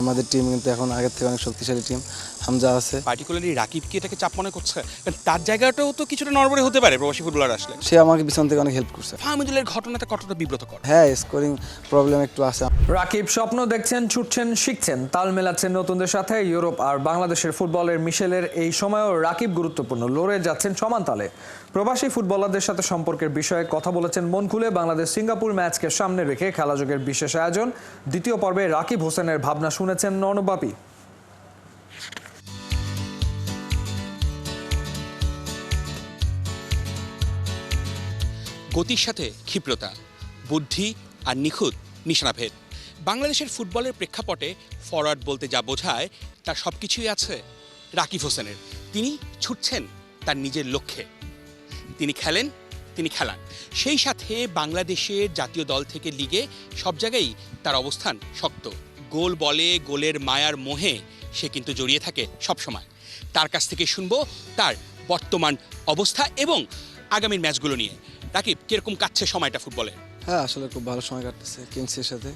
আমাদের টিম কিন্তু এখন আগের থেকে অনেক শক্তিশালী টিম। হামজা আছে, পার্টিকুলারলি রাকিব কি এটাকে চাপ মনে করছে? কারণ তার জায়গাটাও তো কিছুটা নড়বড়ে হতে পারে প্রবাসী ফুটবলার আসলে। সে আমাকে পিছন থেকে অনেক হেল্প করছে। ফাহমিদুলের ঘটনাটা কতটা বিব্রতকর? হ্যাঁ, স্কোরিং প্রবলেম একটু আছে। রাকিব স্বপ্ন দেখছেন, ছুটছেন, শিখছেন, তাল মেলাচ্ছেন নতুনদের সাথে। ইউরোপ আর বাংলাদেশের ফুটবলের মিশেলের এই সময়ও রাকিব গুরুত্বপূর্ণ, লড়ে যাচ্ছেন সমান তালে। প্রবাসী ফুটবলারদের সাথে সম্পর্কের বিষয়ে কথা বলেছেন মন খুলে। বাংলাদেশ সিঙ্গাপুর ম্যাচকে সামনে রেখে খেলাযোগের বিশেষ আয়োজন। দ্বিতীয় পর্বে রাকিব হোসেনের ভাবনা শুনেছেন ননবাপি। গতির সাথে ক্ষিপ্রতা, বুদ্ধি আর নিখুঁত নিশানাভেদ। বাংলাদেশের ফুটবলের প্রেক্ষাপটে ফরওয়ার্ড বলতে যা বোঝায় তার সব কিছুই আছে রাকিব হোসেনের। তিনি ছুটছেন তার নিজের লক্ষ্যে। তিনি খেলেন, তিনি খেলান। সেই সাথে বাংলাদেশের জাতীয় দল থেকে লিগে সব জায়গায় তার অবস্থান শক্ত। গোল বলে, গোলের মায়ার মোহে সে কিন্তু জড়িয়ে থাকে সবসময়। তার কাছ থেকে শুনবো তার বর্তমান অবস্থা এবং আগামীর ম্যাচগুলো নিয়ে। রাকিব, কিরকম কাটছে সময়টা ফুটবলে? হ্যাঁ, আসলে খুব ভালো সময় কাটতেছে কিংসের সাথে,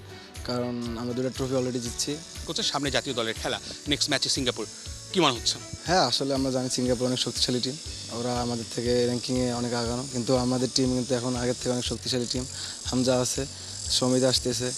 কারণ আমরা দুটো ট্রফি অলরেডি জিতছি। কোচের সামনে জাতীয় দলের খেলা, নেক্সট ম্যাচে সিঙ্গাপুর, কি মনে হচ্ছে? হ্যাঁ, আসলে আমরা জানি সিঙ্গাপুর অনেক শক্তিশালী টিম, ওরা আমাদের থেকে র্যাঙ্কিংয়ে অনেক আগানো, কিন্তু আমাদের টিম কিন্তু এখন আগের থেকে অনেক শক্তিশালী টিম। হামজা আছে, সমিত আসতেছে।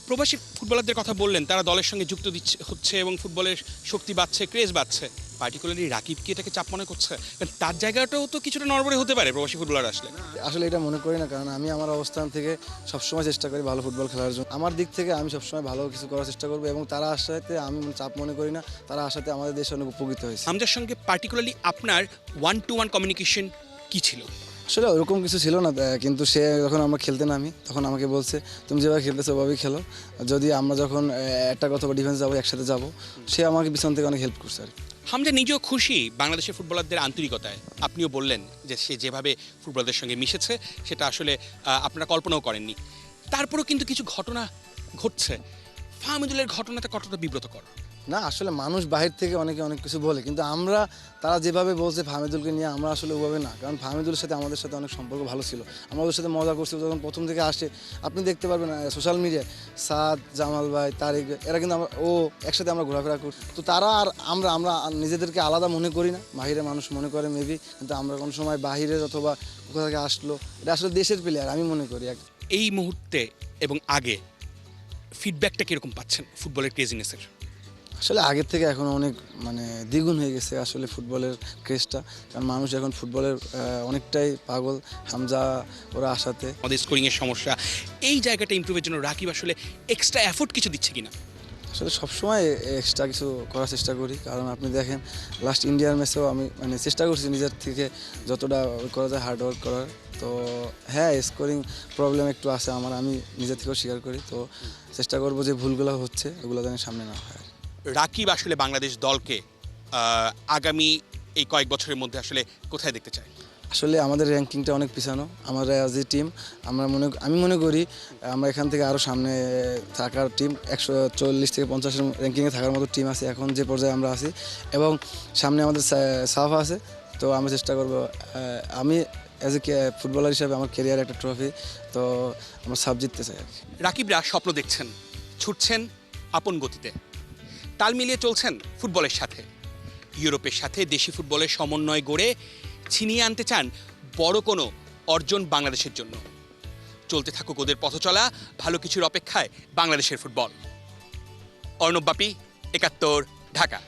প্রবাসী ফুটবলারদের কথা বললেন, তারা দলের সঙ্গে যুক্ত হচ্ছে এবং ফুটবলের শক্তি বাড়ছে, ক্রেজ বাড়ছে। পার্টিকুলারলি রাকিব কি এটাকে চাপ মনে করছে? কারণ তার জায়গাটাও তো কিছুটা নড়বড়ে হতে পারে প্রবাসী ফুটবলার আসলে। আসলে এটা মনে করি না, কারণ আমি আমার অবস্থান থেকে সবসময় চেষ্টা করি ভালো ফুটবল খেলার জন্য। আমার দিক থেকে আমি সবসময় ভালো কিছু করার চেষ্টা করবো, এবং তারা আসাতে আমি চাপ মনে করি না। তারা আসাতে আমাদের দেশে অনেক উপকৃত হয়েছে। হামজার সঙ্গে পার্টিকুলারলি আপনার 1-to-1 কমিউনিকেশন কি ছিল? আসলে ওরকম কিছু ছিল না, কিন্তু সে যখন আমরা খেলতে নামি তখন আমাকে বলছে, তুমি যেভাবে খেলতেছো ওভাবেই খেলো, যদি আমরা যখন অ্যাটাক অথবা ডিফেন্স যাবো একসাথে যাবো। সে আমাকে পিছন থেকে অনেক হেল্প করছে আর কি। হামজা নিজেও খুশি বাংলাদেশের ফুটবলারদের আন্তরিকতায়। আপনিও বললেন যে সে যেভাবে ফুটবলারদের সঙ্গে মিশেছে সেটা আসলে আপনারা কল্পনাও করেননি। তারপরেও কিন্তু কিছু ঘটনা ঘটছে। ফাহমিদুলের ঘটনাটা কতটা বিব্রতকর? না, আসলে মানুষ বাহির থেকে অনেকে অনেক কিছু বলে, কিন্তু আমরা তারা যেভাবে বলছে ফাহমিদুলকে নিয়ে, আমরা আসলে ওভাবে না। কারণ ফাহমিদুলের সাথে আমাদের সাথে অনেক সম্পর্ক ভালো ছিল, আমরা ওদের সাথে মজা করছি যখন প্রথম থেকে আসে। আপনি দেখতে পারবেন সোশ্যাল মিডিয়ায় সাদ, জামাল ভাই, তারিক, এরা কিন্তু একসাথে আমরা ঘোরাফেরা করি। তো তারা আর আমরা আমরা নিজেদেরকে আলাদা মনে করি না। বাহিরের মানুষ মনে করে মেবি, কিন্তু আমরা কোনো সময় বাহিরের অথবা কোথা থেকে আসলো, এটা আসলে দেশের প্লেয়ার আমি মনে করি। এই মুহূর্তে এবং আগে ফিডব্যাকটা কীরকম পাচ্ছেন ফুটবলের ক্রেজিনেসের? আসলে আগের থেকে এখন অনেক দ্বিগুণ হয়ে গেছে আসলে ফুটবলের ক্রেজটা, কারণ মানুষ এখন ফুটবলের অনেকটাই পাগল। হামজা ওরা আসাতে আমাদের স্কোরিংয়ের সমস্যা, এই জায়গাটা ইমপ্রুভের জন্য রাকিব আসলে এক্সট্রা এফোর্ট কিছু দিচ্ছে কিনা? আসলে সবসময় এক্সট্রা কিছু করার চেষ্টা করি, কারণ আপনি দেখেন লাস্ট ইন্ডিয়ার ম্যাচেও আমি চেষ্টা করছি নিজের থেকে যতটা করা যায় হার্ড ওয়ার্ক করার। তো হ্যাঁ, স্কোরিং প্রবলেম একটু আছে আমার, আমি নিজের থেকেও স্বীকার করি। তো চেষ্টা করবো যে ভুলগুলো হচ্ছে ওগুলো যেন সামনে না হয়। রাকিব আসলে বাংলাদেশ দলকে আগামী এই কয়েক বছরের মধ্যে আসলে কোথায় দেখতে চায়? আসলে আমাদের র্যাঙ্কিংটা অনেক পিছানো, আমরা অ্যাজ এ টিম আমি মনে করি আমরা এখান থেকে আরও সামনে থাকার টিম, 140 থেকে 50 র্যাঙ্কিংয়ে থাকার মতো টিম আছে এখন যে পর্যায়ে আমরা আছি, এবং সামনে আমাদের সাফা আছে। তো আমরা চেষ্টা করব, আমি অ্যাজ এ ফুটবলার হিসাবে আমার ক্যারিয়ার একটা ট্রফি, তো আমরা সাব জিততে চাই আর কি। রাকিবরা স্বপ্ন দেখছেন, ছুটছেন আপন গতিতে, তাল মিলিয়ে চলছেন ফুটবলের সাথে। ইউরোপের সাথে দেশি ফুটবলের সমন্বয় গড়ে ছিনিয়ে আনতে চান বড় কোনো অর্জন বাংলাদেশের জন্য। চলতে থাকুক ওদের পথচলা, ভালো কিছুর অপেক্ষায় বাংলাদেশের ফুটবল। অর্ণব বাপি, ৭১, ঢাকা।